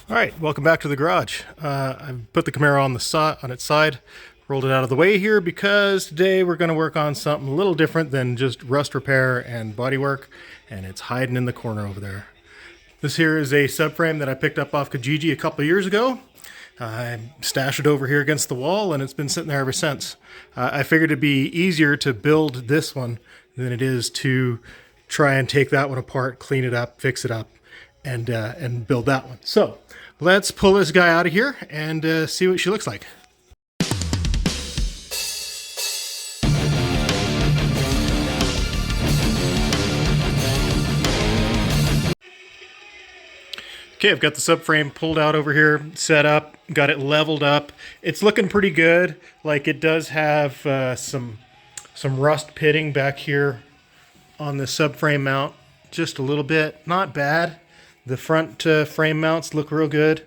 All right, welcome back to the garage. I've put the Camaro on its side, rolled it out of the way here because today we're going to work on something a little different than just rust repair and body work, and it's hiding in the corner over there. This here is a subframe that I picked up off Kijiji a couple of years ago. I stashed it over here against the wall, and it's been sitting there ever since. I figured it'd be easier to build this one than it is to try and take that one apart, clean it up, fix it up, and build that one. So let's pull this guy out of here and see what she looks like. Okay, I've got the subframe pulled out over here, set up, got it leveled up. It's looking pretty good. Like, it does have some rust pitting back here on the subframe mount, just a little bit. Not bad. The front frame mounts look real good.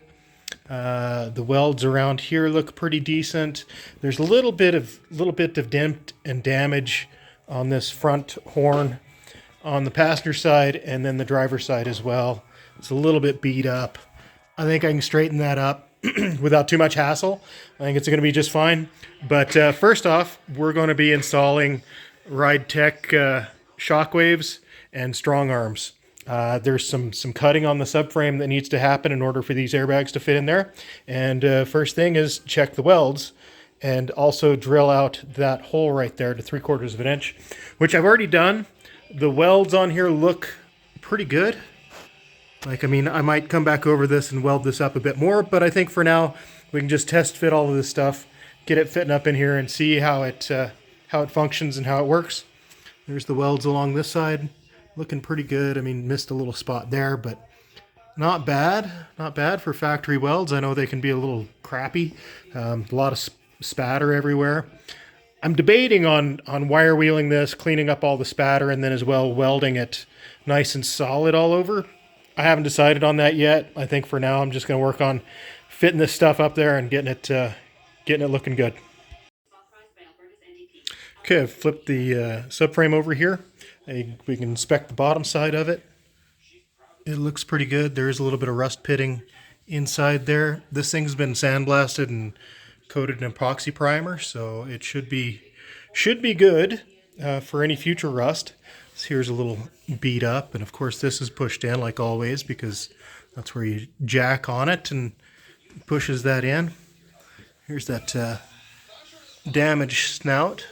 The welds around here look pretty decent. There's a little bit of dent and damage on this front horn on the passenger side, and then the driver's side as well. It's a little bit beat up. I think I can straighten that up without too much hassle. I think it's going to be just fine. But first off, we're going to be installing Ridetech Shockwaves and strong arms. There's some cutting on the subframe that needs to happen in order for these airbags to fit in there. And first thing is check the welds and also drill out that hole right there to 3/4 of an inch, which I've already done. The welds on here look pretty good. Like, I mean, I might come back over this and weld this up a bit more, but I think for now we can just test fit all of this stuff, get it fitting up in here, and see how it functions and how it works. There's the welds along this side, looking pretty good. I mean, missed a little spot there, but not bad. Not bad for factory welds. I know they can be a little crappy. A lot of spatter everywhere. I'm debating on wire wheeling this, cleaning up all the spatter, and then as well welding it nice and solid all over. I haven't decided on that yet. I think for now I'm just going to work on fitting this stuff up there and getting it looking good. Okay, I've flipped the subframe over here. We can inspect the bottom side of it. It looks pretty good. There is a little bit of rust pitting inside there. This thing's been sandblasted and coated in epoxy primer, so it should be good for any future rust. So here's a little beat up, and of course this is pushed in like always because that's where you jack on it and pushes that in. Here's that damaged snout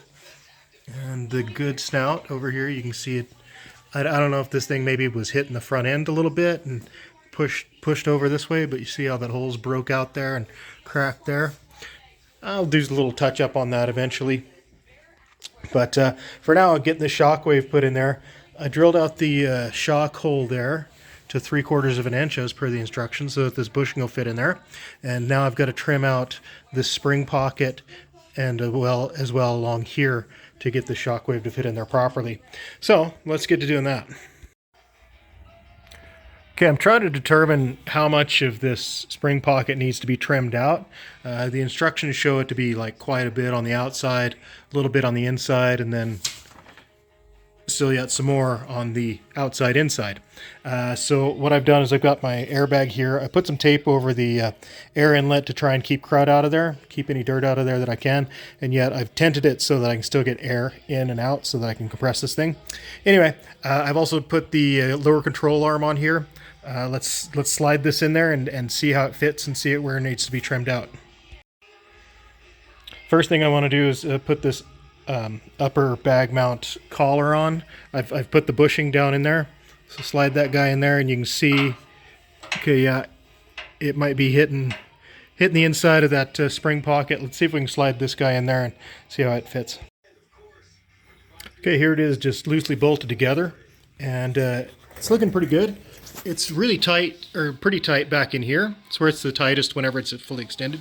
and the good snout over here. You can see it. I don't know if this thing maybe was hitting the front end a little bit and pushed over this way, but you see how that hole's broke out there and cracked there. I'll do a little touch up on that eventually. But for now, I'll get the shockwave put in there. I drilled out the shock hole there to 3/4 of an inch as per the instructions so that this bushing will fit in there. And now I've got to trim out this spring pocket and as well along here to get the shockwave to fit in there properly. So let's get to doing that. Okay, I'm trying to determine how much of this spring pocket needs to be trimmed out. The instructions show it to be like quite a bit on the outside, a little bit on the inside, and then still yet some more on the outside inside. So what I've done is I've got my airbag here. I put some tape over the air inlet to try and keep crud out of there, keep any dirt out of there that I can, and yet I've tented it so that I can still get air in and out so that I can compress this thing. Anyway, I've also put the lower control arm on here. Let's slide this in there and see how it fits and see it where it needs to be trimmed out. First thing I want to do is put this upper bag mount collar on. I've put the bushing down in there, so slide that guy in there and you can see, okay, yeah, it might be hitting the inside of that spring pocket. Let's see if we can slide this guy in there and see how it fits. Okay, here it is, just loosely bolted together, and it's looking pretty good. It's really tight, or pretty tight back in here. It's where it's the tightest whenever it's fully extended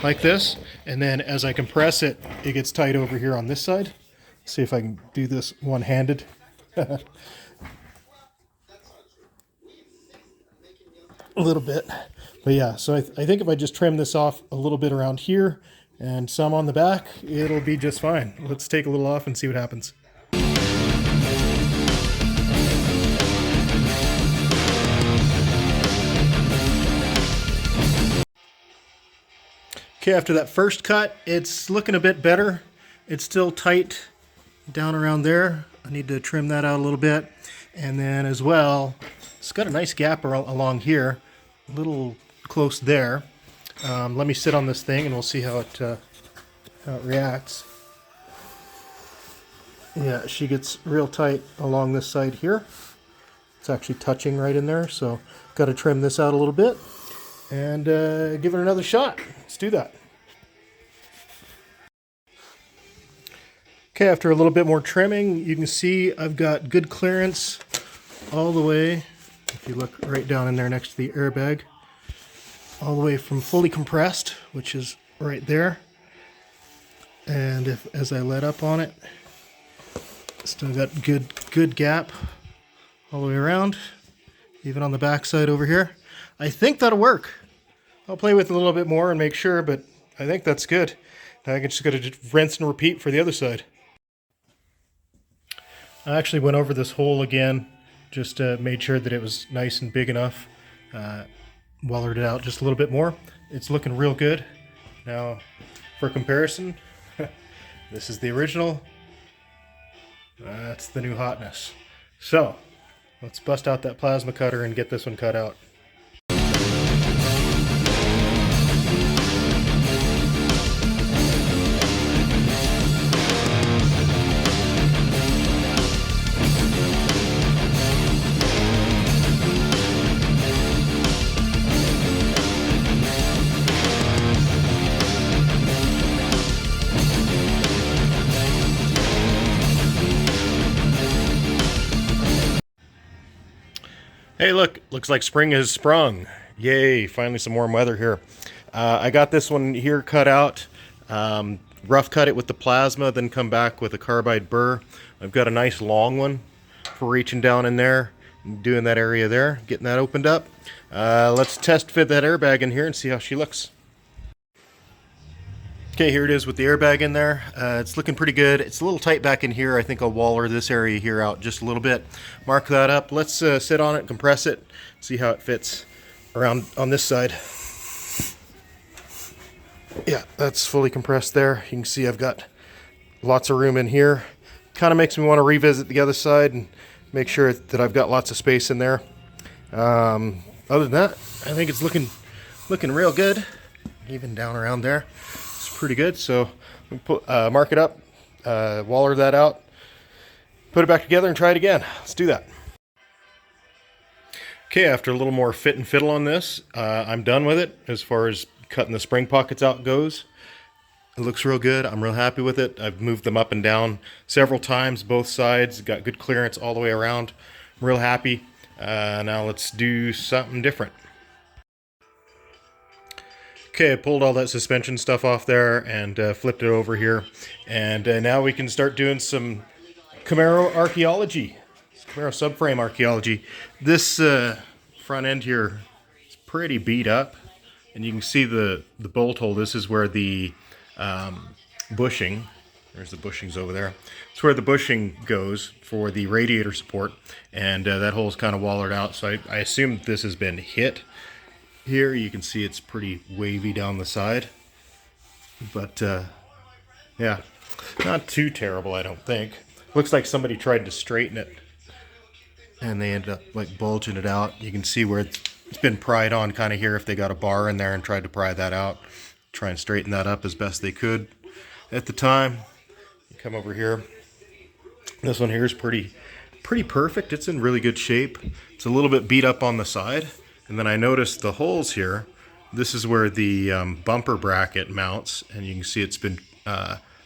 like this. And then as I compress it, it gets tight over here on this side. Let's see if I can do this one-handed. A little bit. But yeah, so I think if I just trim this off a little bit around here and some on the back, it'll be just fine. Let's take a little off and see what happens. Okay, after that first cut, it's looking a bit better. It's still tight down around there. I need to trim that out a little bit. And then as well, it's got a nice gap along here, a little close there. Let me sit on this thing and we'll see how it reacts. Yeah, she gets real tight along this side here. It's actually touching right in there, so got to trim this out a little bit and give it another shot. Let's do that. Okay, after a little bit more trimming, you can see I've got good clearance all the way, if you look right down in there next to the airbag, all the way from fully compressed, which is right there. And as I let up on it, still got good gap all the way around, even on the back side over here. I think that'll work. I'll play with it a little bit more and make sure, but I think that's good. Now I can just gotta rinse and repeat for the other side. I actually went over this hole again, just made sure that it was nice and big enough. Wallered it out just a little bit more. It's looking real good. Now, for comparison, this is the original. That's the new hotness. So, let's bust out that plasma cutter and get this one cut out. Hey, look, looks like spring has sprung. Yay, finally some warm weather here. I got this one here cut out, rough cut it with the plasma, then come back with a carbide burr. I've got a nice long one for reaching down in there, doing that area there, getting that opened up. Let's test fit that airbag in here and see how she looks. Okay, here it is with the airbag in there. It's looking pretty good. It's a little tight back in here. I think I'll waller this area here out just a little bit. Mark that up. Let's sit on it, compress it, see how it fits around on this side. Yeah, that's fully compressed there. You can see I've got lots of room in here. Kind of makes me want to revisit the other side and make sure that I've got lots of space in there. Other than that, I think it's looking real good. Even down around there. Pretty good, so we put mark it up, waller that out, put it back together and try it again. Let's do that. Okay, after a little more fit and fiddle on this, I'm done with it as far as cutting the spring pockets out goes. It looks real good. I'm real happy with it. I've moved them up and down several times, both sides, got good clearance all the way around. I'm real happy. Now let's do something different. Okay, I pulled all that suspension stuff off there and flipped it over here. And now we can start doing some Camaro archaeology. Camaro subframe archaeology. This front end here is pretty beat up. And you can see the bolt hole. This is where the bushing, there's the bushings over there. It's where the bushing goes for the radiator support. And that hole's kind of wallered out. So I assume this has been hit. Here you can see it's pretty wavy down the side, but yeah, not too terrible I don't think. Looks like somebody tried to straighten it and they ended up like bulging it out. You can see where it's been pried on kind of here if they got a bar in there and tried to pry that out. Try and straighten that up as best they could at the time. You come over here. This one here is pretty perfect. It's in really good shape. It's a little bit beat up on the side. And then I noticed the holes here. This is where the bumper bracket mounts, and you can see it's been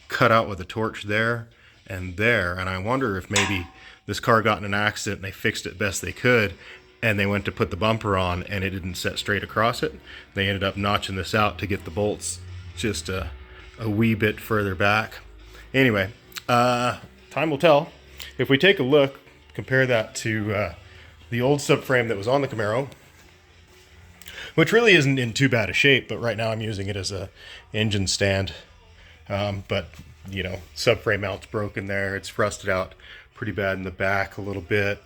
cut out with a torch there and there. And I wonder if maybe this car got in an accident and they fixed it best they could, and they went to put the bumper on and it didn't set straight across it. They ended up notching this out to get the bolts just a wee bit further back. Anyway, time will tell. If we take a look, compare that to the old subframe that was on the Camaro, which really isn't in too bad a shape, but right now I'm using it as a engine stand. But, you know, subframe mount's broken there. It's rusted out pretty bad in the back a little bit.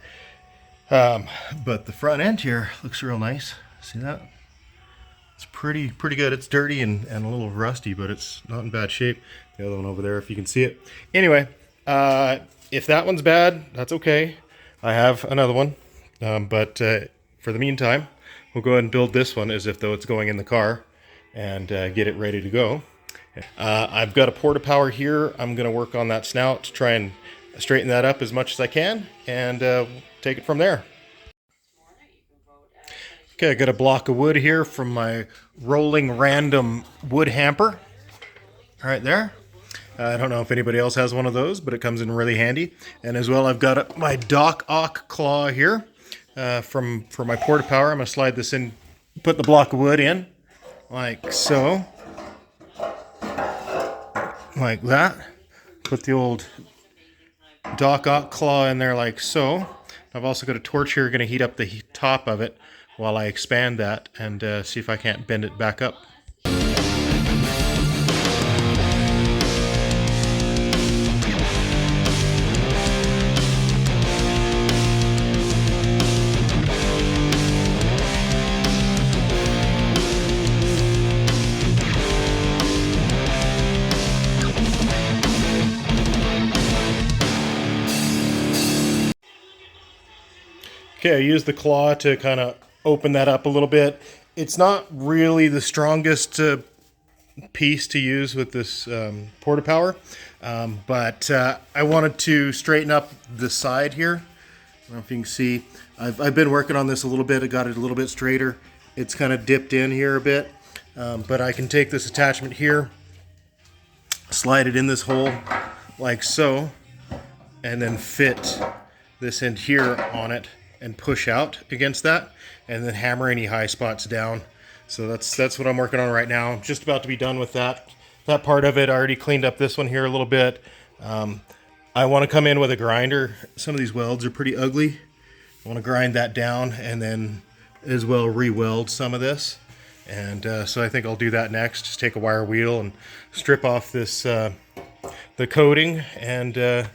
But the front end here looks real nice. See that? It's pretty good. It's dirty and a little rusty, but it's not in bad shape. The other one over there, if you can see it. Anyway, if that one's bad, that's okay. I have another one, but for the meantime, we'll go ahead and build this one as if though it's going in the car and get it ready to go. I've got a porta power here. I'm going to work on that snout to try and straighten that up as much as I can and take it from there. Okay, I got a block of wood here from my rolling random wood hamper. Right there. I don't know if anybody else has one of those, but it comes in really handy. And as well, I've got my Dock Ock claw here for my porta power. I'm going to slide this in, put the block of wood in, like so. Like that. Put the old Dock Ock claw in there like so. I've also got a torch here, going to heat up the top of it while I expand that and see if I can't bend it back up. Okay, I used the claw to kind of open that up a little bit. It's not really the strongest piece to use with this porta power, but I wanted to straighten up the side here. I don't know if you can see. I've been working on this a little bit. I got it a little bit straighter. It's kind of dipped in here a bit, but I can take this attachment here, slide it in this hole like so, and then fit this end here on it and push out against that, and then hammer any high spots down. So that's what I'm working on right now. I'm just about to be done with that part of it. I already cleaned up this one here a little bit. I want to come in with a grinder. Some of these welds are pretty ugly. I want to grind that down and then as well re-weld some of this. And so I think I'll do that next. Just take a wire wheel and strip off this the coating and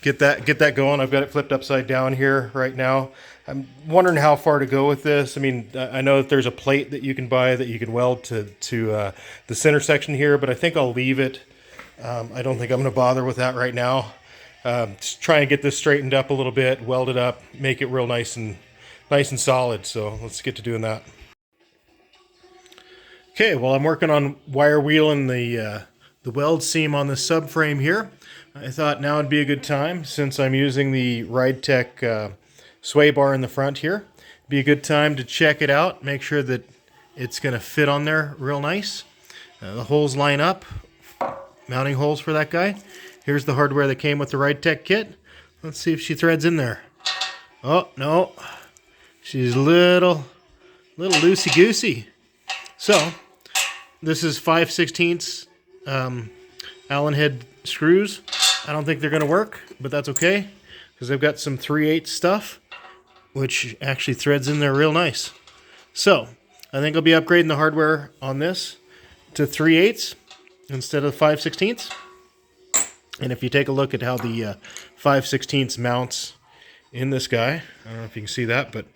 get that going. I've got it flipped upside down here right now. I'm wondering how far to go with this. I mean, I know that there's a plate that you can buy that you can weld to the center section here, but I think I'll leave it. I don't think I'm going to bother with that right now. Just try and get this straightened up a little bit, weld it up, make it real nice and solid. So let's get to doing that. Okay, well, I'm working on wire wheeling the weld seam on the subframe here. I thought now would be a good time, since I'm using the Ridetech sway bar in the front here. Be a good time to check it out, make sure that it's going to fit on there real nice. The holes line up, mounting holes for that guy. Here's the hardware that came with the Ridetech kit. Let's see if she threads in there. Oh, no. She's a little loosey-goosey. So, this is 5/16 Allen head screws. I don't think they're going to work, but that's okay, because I've got some 3/8 stuff, which actually threads in there real nice. So, I think I'll be upgrading the hardware on this to 3/8 instead of 5/16. And if you take a look at how the 5/16 mounts in this guy, I don't know if you can see that, but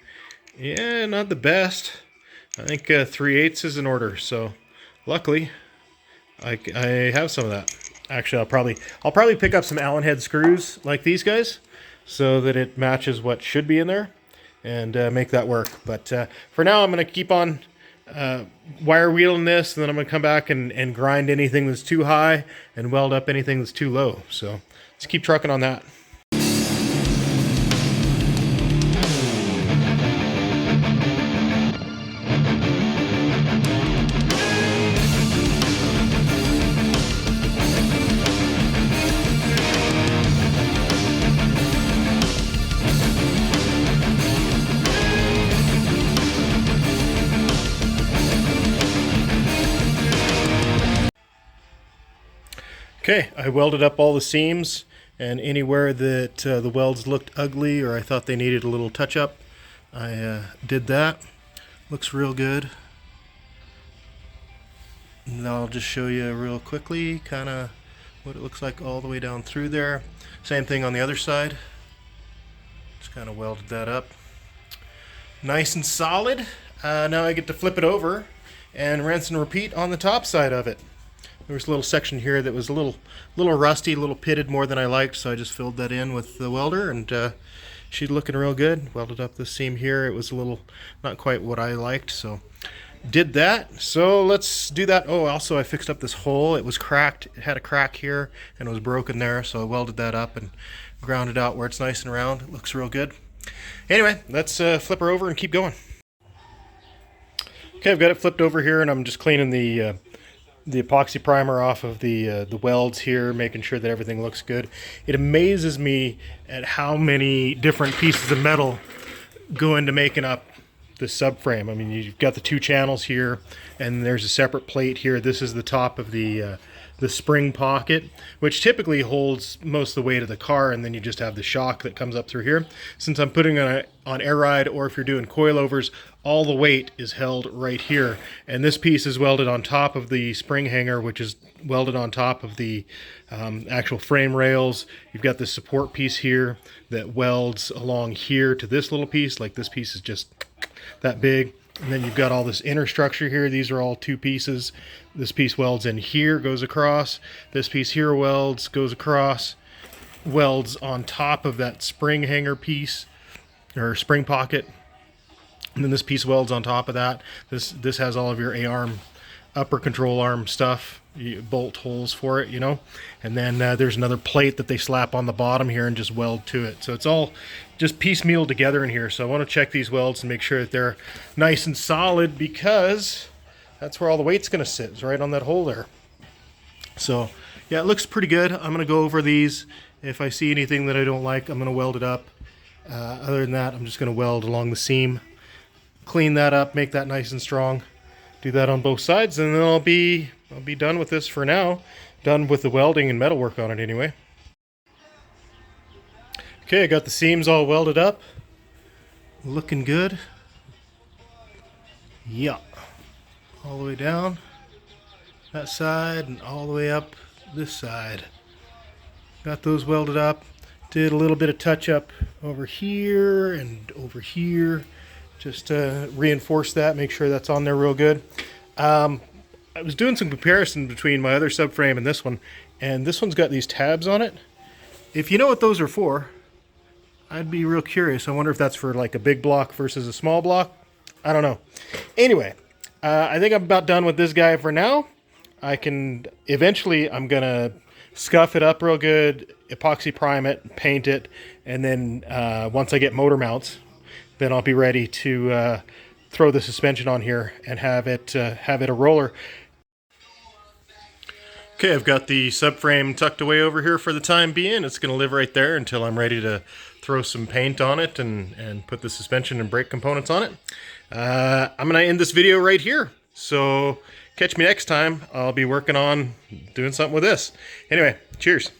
yeah, not the best. I think 3/8 is in order, so luckily I have some of that. Actually, I'll probably pick up some Allen head screws like these guys, so that it matches what should be in there, and make that work. But for now, I'm going to keep on wire wheeling this, and then I'm going to come back and grind anything that's too high and weld up anything that's too low. So let's keep trucking on that. Okay, I welded up all the seams, and anywhere that the welds looked ugly or I thought they needed a little touch-up, I did that. Looks real good. And I'll just show you real quickly kind of what it looks like all the way down through there. Same thing on the other side. Just kind of welded that up. Nice and solid. Now I get to flip it over and rinse and repeat on the top side of it. There was a little section here that was a little rusty, a little pitted more than I liked, so I just filled that in with the welder, and she's looking real good. Welded up this seam here. It was a little not quite what I liked, so did that. So let's do that. Oh, also I fixed up this hole. It was cracked. It had a crack here and it was broken there, so I welded that up and ground it out where it's nice and round. It looks real good. Anyway, let's flip her over and keep going. Okay, I've got it flipped over here, and I'm just cleaning the epoxy primer off of the welds here, making sure that everything looks good. It amazes me at how many different pieces of metal go into making up the subframe. I mean, you've got the 2 channels here, and there's a separate plate here. This is the top of the spring pocket, which typically holds most of the weight of the car, and then you just have the shock that comes up through here. Since I'm putting it on air ride, or if you're doing coilovers, all the weight is held right here, and this piece is welded on top of the spring hanger, which is welded on top of the actual frame rails. You've got this support piece here that welds along here to this little piece. Like, this piece is just that big. And then you've got all this inner structure here. These are all 2 pieces. This piece welds in here, goes across. This piece here welds, goes across, welds on top of that spring hanger piece, or spring pocket. And then this piece welds on top of that. This has all of your A-arm, upper control arm stuff, bolt holes for it, you know. And then there's another plate that they slap on the bottom here and just weld to it. So it's all just piecemeal together in here. So I want to check these welds and make sure that they're nice and solid, because that's where all the weight's going to sit, is right on that hole there. So yeah, it looks pretty good. I'm going to go over these. If I see anything that I don't like, I'm going to weld it up. Other than that, I'm just going to weld along the seam, clean that up, make that nice and strong. Do that on both sides, and then I'll be done with this for now. Done with the welding and metalwork on it anyway. Okay, I got the seams all welded up. Looking good. Yeah. All the way down that side and all the way up this side. Got those welded up. Did a little bit of touch up over here and over here, just to reinforce that, make sure that's on there real good. I was doing some comparison between my other subframe and this one's got these tabs on it. If you know what those are for, I'd be real curious. I wonder if that's for like a big block versus a small block. I don't know. Anyway, I think I'm about done with this guy for now. Eventually I'm gonna scuff it up real good, epoxy prime it, paint it, and then once I get motor mounts, then I'll be ready to throw the suspension on here and have it a roller. Okay, I've got the subframe tucked away over here for the time being. It's going to live right there until I'm ready to throw some paint on it and put the suspension and brake components on it. I'm going to end this video right here. So catch me next time. I'll be working on doing something with this. Anyway, cheers.